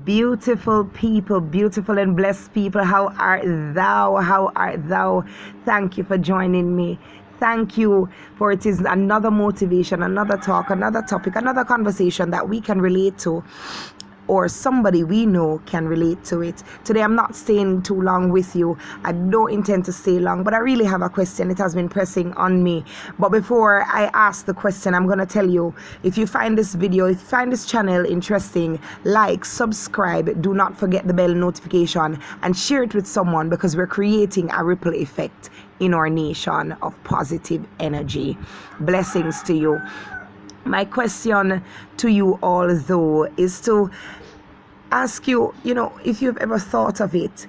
Beautiful people, beautiful and blessed people, how art thou? How art thou? Thank you for joining me. Thank you for it is another motivation, another talk, another topic, another conversation that we can relate to, or somebody we know can relate to it. Today I'm not staying too long with you. I don't intend to stay long, but I really have a question. It has been pressing on me. But before I ask the question, I'm going to tell you, if you find this video, if you find this channel interesting, like, subscribe, do not forget the bell notification, and share it with someone, because we're creating a ripple effect in our nation of positive energy. Blessings to you. My question to you all, though, is to ask you, if you've ever thought of it,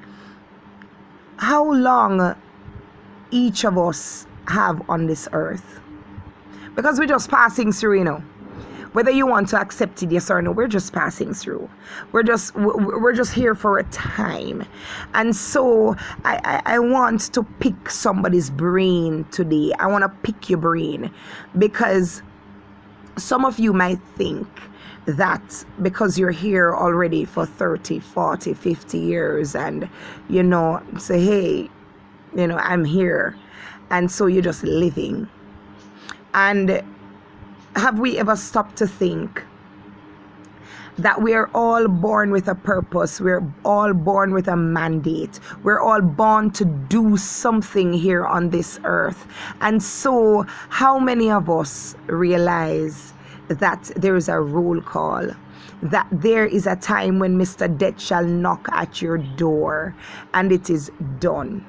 how long each of us have on this earth. Because we're just passing through, whether you want to accept it, yes or no, we're just passing through. We're just here for a time. And so I want to pick somebody's brain today. I want to pick your brain, because some of you might think that because you're here already for 30, 40, 50 years and, say, hey, I'm here. And so you're just living. And have we ever stopped to think that we are all born with a purpose? We're all born with a mandate. We're all born to do something here on this earth. And so how many of us realize that there is a roll call, that there is a time when Mr. Death shall knock at your door and it is done?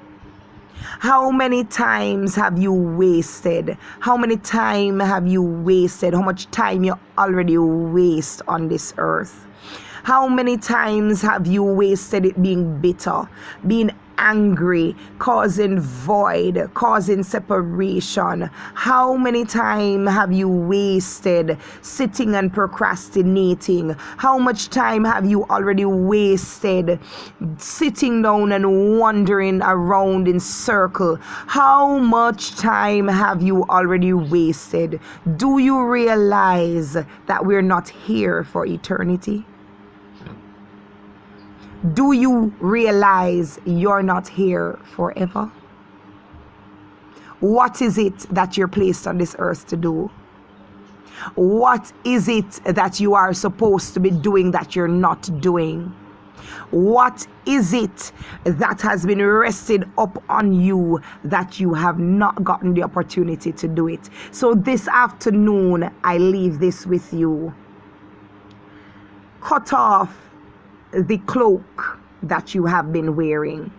How many times have you wasted? How many time have you wasted? How much time you already waste on this earth? How many times have you wasted it being bitter, being angry, causing void, causing separation? How many times have you wasted sitting and procrastinating? How much time have you already wasted sitting down and wandering around in circle? How much time have you already wasted? Do you realize that we're not here for eternity? Do you realize you're not here forever? What is it that you're placed on this earth to do? What is it that you are supposed to be doing that you're not doing? What is it that has been rested up on you that you have not gotten the opportunity to do it? So this afternoon, I leave this with you. Cut off the cloak that you have been wearing.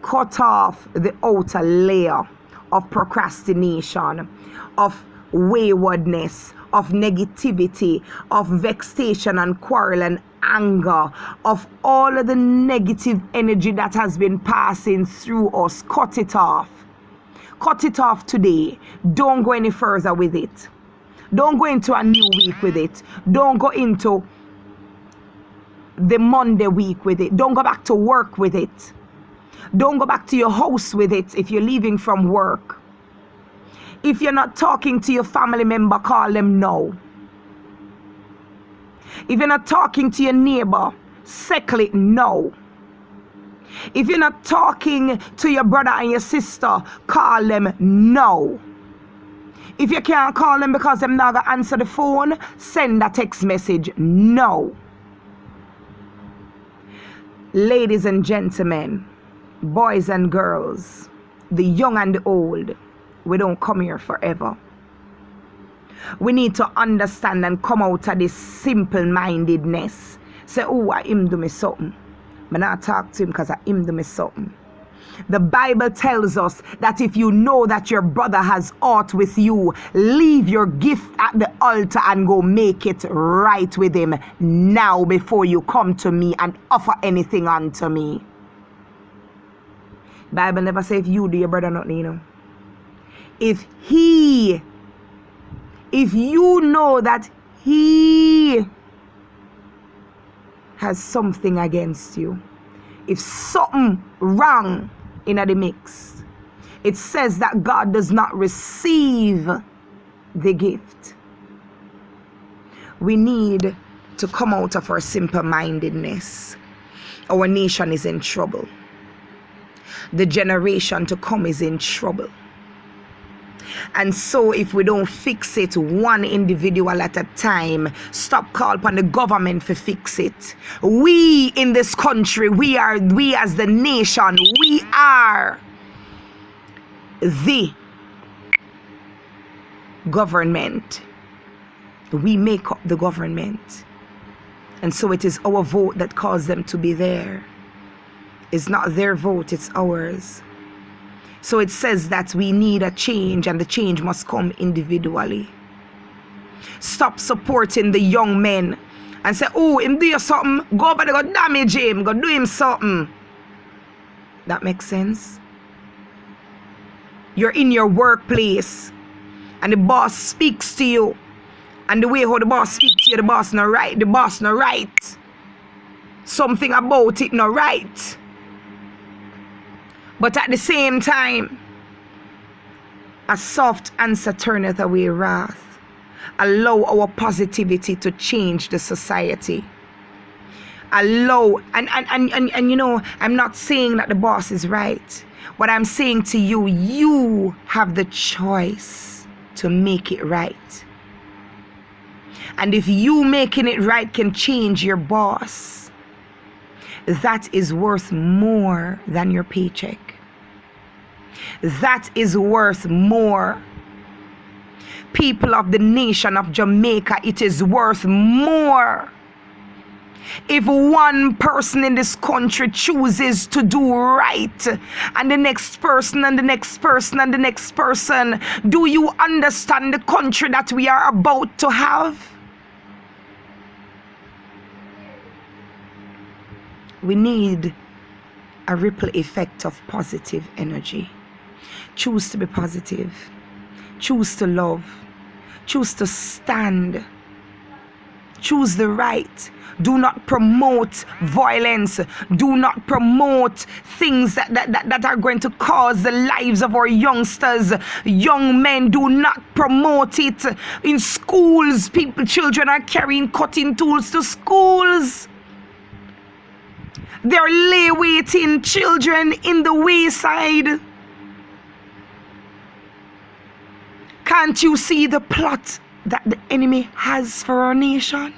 Cut off the outer layer of procrastination, of waywardness, of negativity, of vexation and quarrel and anger, of all of the negative energy that has been passing through us. Cut it off. Cut it off today. Don't go any further with it. Don't go into a new week with it. Don't go into the Monday week with it. Don't go back to work with it. Don't go back to your house with it if you're leaving from work. If you're not talking to your family member, call them now. If you're not talking to your neighbor, settle it now. If you're not talking to your brother and your sister, call them now. If you can't call them because they're not going to answer the phone, send a text message now. Ladies and gentlemen, boys and girls, the young and the old, we don't come here forever. We need to understand and come out of this simple-mindedness. Say, oh, I him do me something. I not talk to him because I him do me something. The Bible tells us that if you know that your brother has aught with you, leave your gift at the altar and go make it right with him now before you come to me and offer anything unto me. Bible never say if you do your brother nothing, If you know that he has something against you, if something wrong in the mix, it says that God does not receive the gift. We need to come out of our simple-mindedness, our nation is in trouble. The generation to come is in trouble. And so if we don't fix it one individual at a time, stop calling upon the government to fix it. We in this country, we as the nation, we are the government. We make up the government. And so it is our vote that caused them to be there. It's not their vote, it's ours. So it says that we need a change, and the change must come individually. Stop supporting the young men and say, oh, him do you something, go over there, go damage him, go do him something. That makes sense? You're in your workplace and the boss speaks to you, and the way how the boss speaks to you, the boss not right, the boss not right. Something about it not right. But at the same time, a soft answer turneth away wrath. Allow our positivity to change the society. Allow, and you know, I'm not saying that the boss is right. What I'm saying to you, you have the choice to make it right. And if you making it right can change your boss, that is worth more than your paycheck. That is worth more. People of the nation of Jamaica, it is worth more. If one person in this country chooses to do right, and the next person and the next person and the next person, do you understand the country that we are about to have? We need a ripple effect of positive energy. Choose to be positive. Choose to love. Choose to stand. Choose the right. Do not promote violence. Do not promote things that are going to cause the lives of our youngsters. Young men, do not promote it. In schools, children are carrying cutting tools to schools. They're lay waiting children in the wayside. Can't you see the plot that the enemy has for our nation?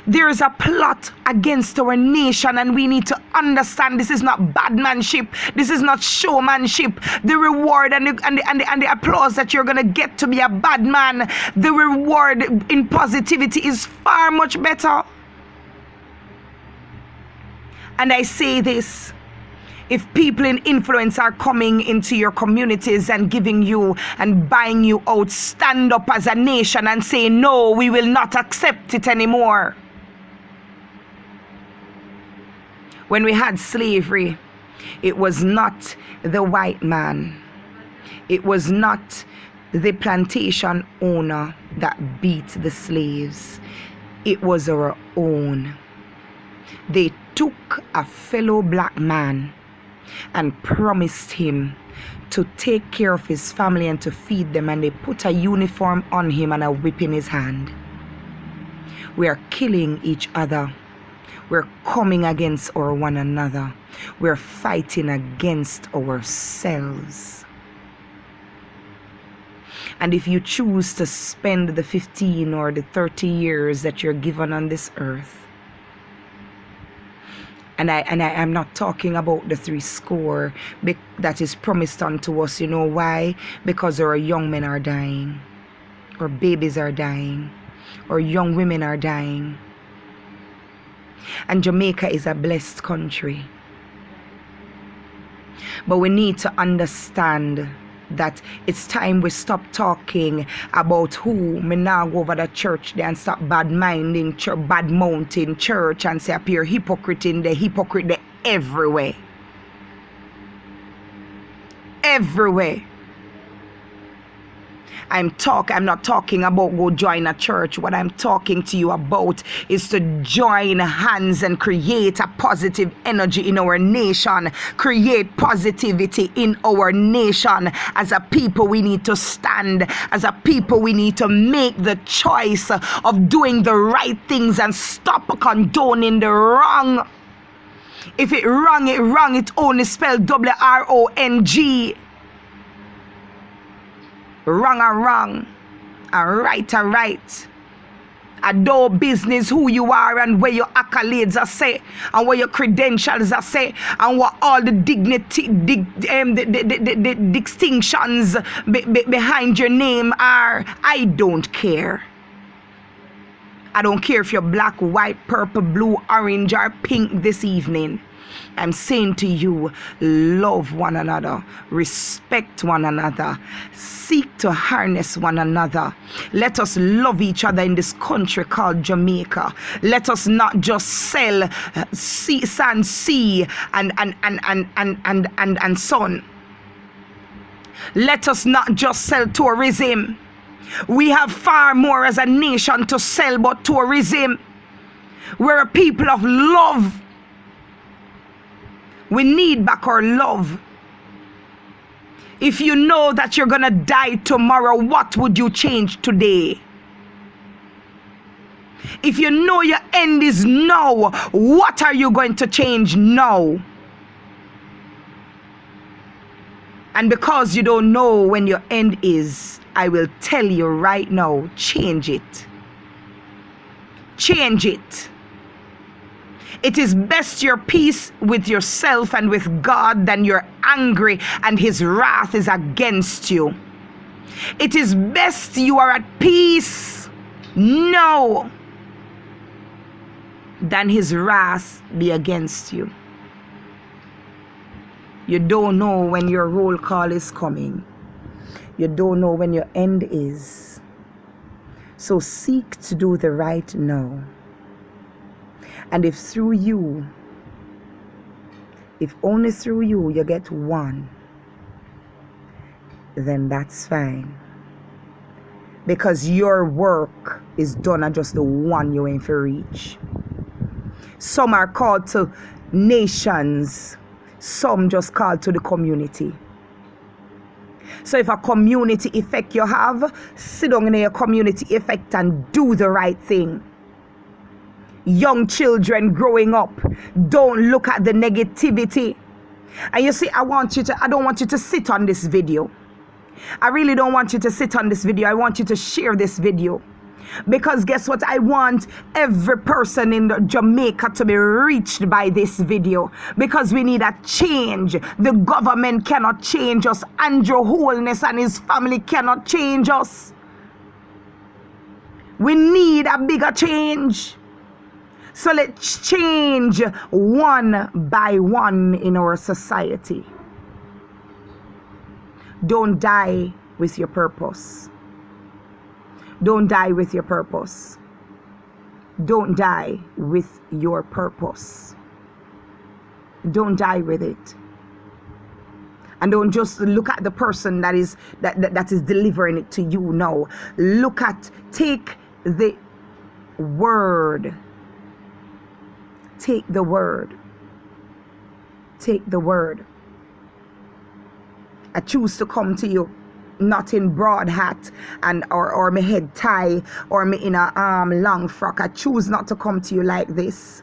There is a plot against our nation, and we need to understand this is not badmanship. This is not showmanship. The reward and the applause that you're going to get to be a bad man, the reward in positivity is far much better. And I say this, if people in influence are coming into your communities and giving you and buying you out, stand up as a nation and say, no, we will not accept it anymore. When we had slavery, it was not the white man. It was not the plantation owner that beat the slaves. It was our own. They took a fellow black man and promised him to take care of his family and to feed them, and they put a uniform on him and a whip in his hand. We are killing each other. We're coming against one another. We're fighting against ourselves. And if you choose to spend the 15 or the 30 years that you're given on this earth, and I am not talking about the 70 that is promised unto us. You know why? Because our young men are dying, our babies are dying, our young women are dying. And Jamaica is a blessed country. But we need to understand that it's time we stop talking about who may now go over the church there and stop bad-minding, bad-mounting church and say appear hypocrite in the hypocrite there everywhere. Everywhere. I'm not talking about go join a church. What I'm talking to you about is to join hands and create a positive energy in our nation, create positivity in our nation. As a people, we need to stand. As a people, we need to make the choice of doing the right things and stop condoning the wrong. If it wrong, it only spelled WRONG. Wrong are wrong, and right are right. I do business who you are and where your accolades are say, and where your credentials are say, and what all the dignity, the distinctions behind your name are. I don't care. I don't care if you're black, white, purple, blue, orange, or pink this evening. I'm saying to you, love one another, respect one another, seek to harness one another. Let us love each other in this country called Jamaica. Let us not just sell sand, sea, and sun. Let us not just sell tourism. We have far more as a nation to sell but tourism. We're a people of love. We need back our love. If you know that you're gonna die tomorrow, what would you change today? If you know your end is now, what are you going to change now? And because you don't know when your end is, I will tell you right now, change it. Change it. It is best you're peace with yourself and with God than you're angry and his wrath is against you. It is best you are at peace now than his wrath be against you. You don't know when your roll call is coming. You don't know when your end is. So seek to do the right now. And if through you, if only through you, you get one, then that's fine. Because your work is done at just the one you aim for reach. Some are called to nations, some just called to the community. So if a community effect you have, sit down in your community effect and do the right thing. Young children growing up, don't look at the negativity. And you see, I don't want you to sit on this video. I really don't want you to sit on this video. I want you to share this video. Because guess what? I want every person in Jamaica to be reached by this video. Because we need a change. The government cannot change us. Andrew Holness and his family cannot change us. We need a bigger change. So let's change one by one in our society. Don't die with your purpose. Don't die with your purpose. Don't die with your purpose. Don't die with it. And don't just look at the person that is delivering it to you. No. Take the word. Take the word. Take the word. I choose to come to you not in broad hat and or my head tie or me in a long frock. I choose not to come to you like this.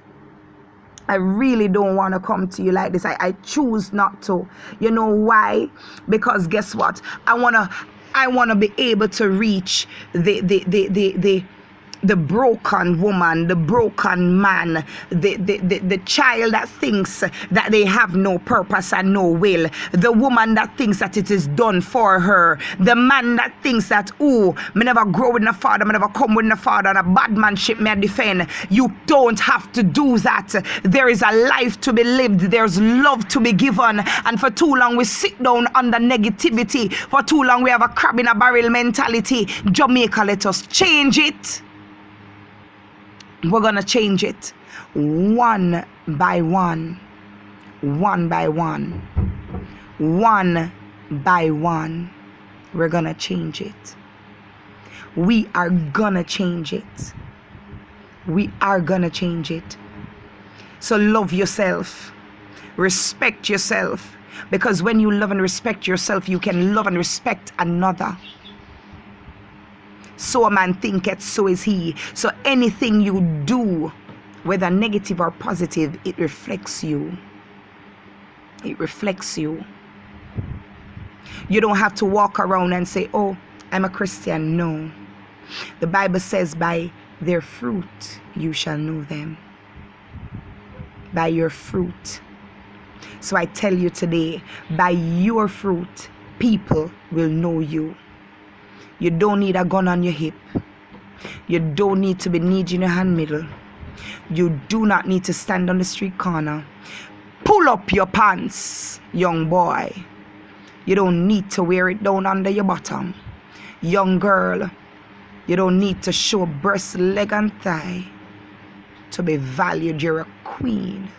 I really don't want to come to you like this. I choose not to. You know why? Because guess what? I wanna be able to reach the broken woman, the broken man, the child that thinks that they have no purpose and no will, the woman that thinks that it is done for her, the man that thinks that, oh, me never grow with the father, me never come with the father, and a bad manship may defend. You don't have to do that. There is a life to be lived. There's love to be given. And for too long we sit down under negativity. For too long we have a crab in a barrel mentality. Jamaica, let us change it. We're gonna change it one by one, one by one, one by one. We're gonna change it. we are gonna change it. We are gonna change it. So love yourself, respect yourself, because when you love and respect yourself, you can love and respect another. So a man thinketh, so is he. So anything you do, whether negative or positive, it reflects you. It reflects you. You don't have to walk around and say, oh, I'm a Christian. No. The Bible says, by their fruit you shall know them. By your fruit. So I tell you today, by your fruit, people will know you. You don't need a gun on your hip. You don't need to be kneed in your hand middle. You do not need to stand on the street corner. Pull up your pants, young boy. You don't need to wear it down under your bottom. Young girl, you don't need to show breast, leg, and thigh to be valued. You're a queen.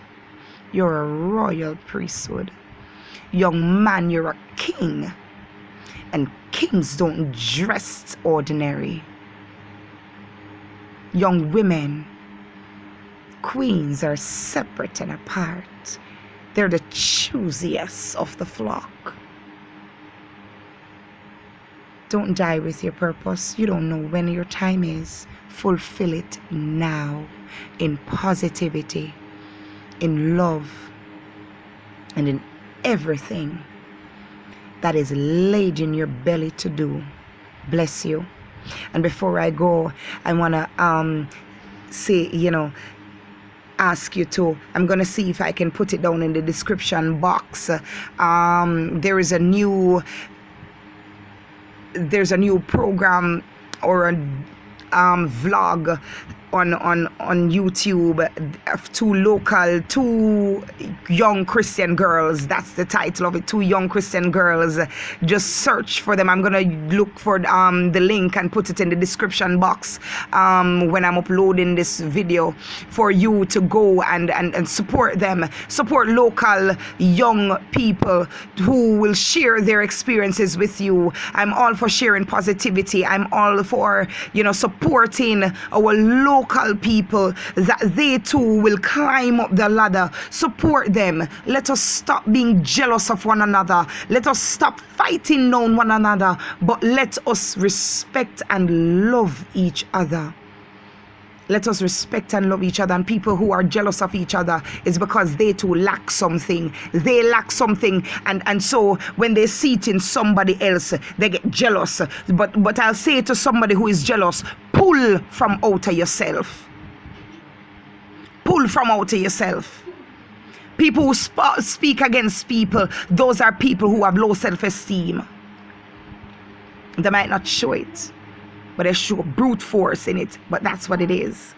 You're a royal priesthood. Young man, you're a king. And kings don't dress ordinary. Young women, queens are separate and apart. They're the choosiest of the flock. Don't die with your purpose. You don't know when your time is. Fulfill it now in positivity, in love, and in everything that is laid in your belly to do. Bless you. And before I go, I want to say, ask you to, I'm going to see if I can put it down in the description box. There is a new program or a vlog on YouTube of two young Christian girls. That's the title of it, two young Christian girls. Just search for them. I'm gonna look for the link and put it in the description box when I'm uploading this video, for you to go and support them. Support local young people who will share their experiences with you. I'm all for sharing positivity. I'm all for supporting our local people, that they too will climb up the ladder. Support them. Let us stop being jealous of one another. Let us stop fighting down one another, but let us respect and love each other. Let us respect and love each other. And people who are jealous of each other is because they too lack something. They lack something, and so when they see it in somebody else, they get jealous. But I'll say to somebody who is jealous, pull from out of yourself. Pull from out of yourself. People who speak against people, those are people who have low self-esteem. They might not show it, but they show brute force in it. But that's what it is.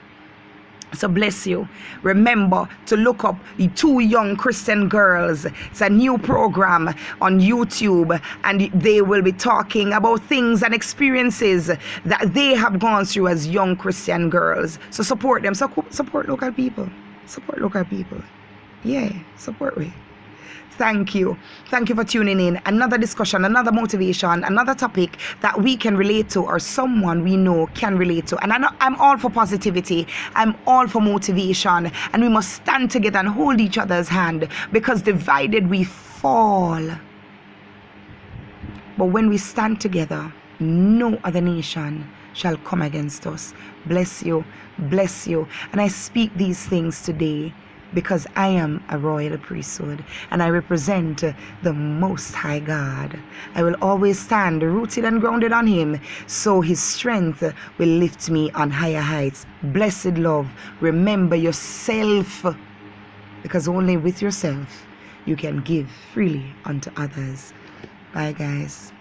So bless you. Remember to look up the two young Christian girls. It's a new program on YouTube, and they will be talking about things and experiences that they have gone through as young Christian girls. So support them. So support local people. Support local people. Yeah, support me. Thank you. Thank you for tuning in. Another discussion, another motivation, another topic that we can relate to, or someone we know can relate to. And I'm all for positivity. I'm all for motivation. And we must stand together and hold each other's hand, because divided we fall. But when we stand together, no other nation shall come against us. Bless you. Bless you. And I speak these things today because I am a royal priesthood and I represent the Most High God. I will always stand rooted and grounded on Him, so His strength will lift me on higher heights. Blessed love, remember yourself, because only with yourself you can give freely unto others. Bye, guys.